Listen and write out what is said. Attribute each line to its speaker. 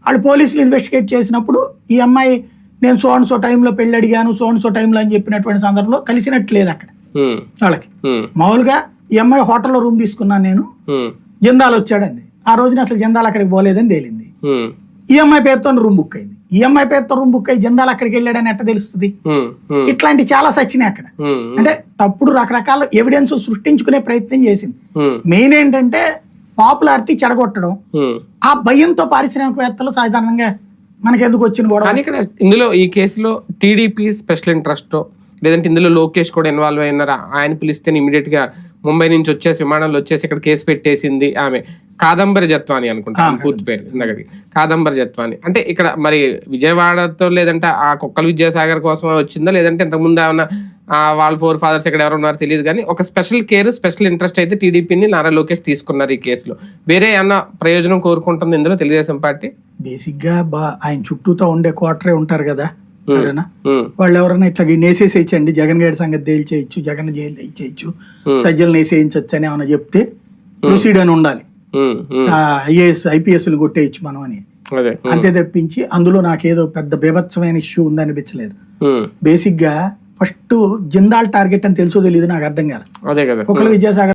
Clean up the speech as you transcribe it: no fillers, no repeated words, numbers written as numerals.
Speaker 1: వాళ్ళు పోలీసులు ఇన్వెస్టిగేట్ చేసినప్పుడు ఈ అమ్మాయి నేను సో అండ్ సో టైంలో పెళ్లి అడిగాను, సో అండ్ సో టైంలో అని చెప్పినటువంటి సందర్భంలో కలిసినట్టు లేదు అక్కడ వాళ్ళకి. మామూలుగా ఈ అమ్మాయి హోటల్లో రూమ్ తీసుకున్నాను నేను, జిందాల్ వచ్చాడంది. ఆ రోజున అసలు జిందాల్ అక్కడికి పోలేదని తేలింది. ఈ అమ్మాయి పేరుతో రూమ్ బుక్ అయింది. ఈ అమ్మాయి పేరుతో రూమ్ బుక్ అయ్యి జిందాల్ అక్కడికి వెళ్ళాడని ఎట్ట తెలుస్తుంది? ఇట్లాంటి చాలా సచ్చినాయి అక్కడ. అంటే తప్పుడు రకరకాల ఎవిడెన్స్ సృష్టించుకునే ప్రయత్నం చేసింది. మెయిన్ ఏంటంటే పాపులారిటీ చెడగొట్టడం. ఆ భయంతో పారిశ్రామికవేత్తలు సాధారణంగా మనకెందుకు వచ్చిన కూడా.
Speaker 2: కానీ ఇక్కడ ఇందులో ఈ కేసులో టీడీపీ స్పెషల్ ఇంట్రెస్ట్ లేదంటే ఇందులో లోకేష్ కూడా ఇన్వాల్వ్ అయినారు. ఆయన పిలిస్తే ఇమీడియట్ గా ముంబై నుంచి వచ్చేసి విమానంలో వచ్చేసి ఇక్కడ కేసు పెట్టేసింది ఆమె కాదంబరి జత్వాని అనుకుంటాను పూర్తి పేరు, ఇందకటి కాదంబరి జత్వాని. అంటే ఇక్కడ మరి విజయవాడతో లేదంటే ఆ కుక్కల విద్యాసాగర్ కోసం వచ్చిందా లేదంటే ఇంతకుముందు ఏమన్నా వాళ్ళ 4 ఫాదర్స్ ఇక్కడ ఎవరు ఉన్నారో తెలియదు. కానీ ఒక స్పెషల్ కేర్ స్పెషల్ ఇంట్రెస్ట్ అయితే టీడీపీని నారా లోకేష్ తీసుకున్నారు ఈ కేసులో. వేరే ఏమన్నా ప్రయోజనం కోరుకుంటుంది ఇందులో తెలుగుదేశం పార్టీ?
Speaker 1: బేసిక్ గా ఆయన చుట్టూతో ఉండే క్వార్టరే ఉంటారు కదా, వాళ్ళు ఎవరైనా ఇట్లా నేసేసేయచ్చండి, జగన్ గారి సంగతి తేల్చేయచ్చు, జగన్ జైలు ఇచ్చేయచ్చు, సజ్జలు నేసేయించచ్చు అని ఏమైనా చెప్తే ప్రొసీడ్ అని ఉండాలి. ఐఏఎస్ IPS కొట్టేయచ్చు మనం అనేది. అంతే తప్పించి అందులో నాకేదో పెద్ద బీభత్సమైన ఇష్యూ ఉందనిపించలేదు. బేసిక్ గా ఫస్ట్ జిందాల్ టార్గెట్ అని తెలుసో తెలియదు నాకు అర్థం కాదు.
Speaker 2: అదే కదా
Speaker 1: ఒకళ్ళు విద్యాసాగర్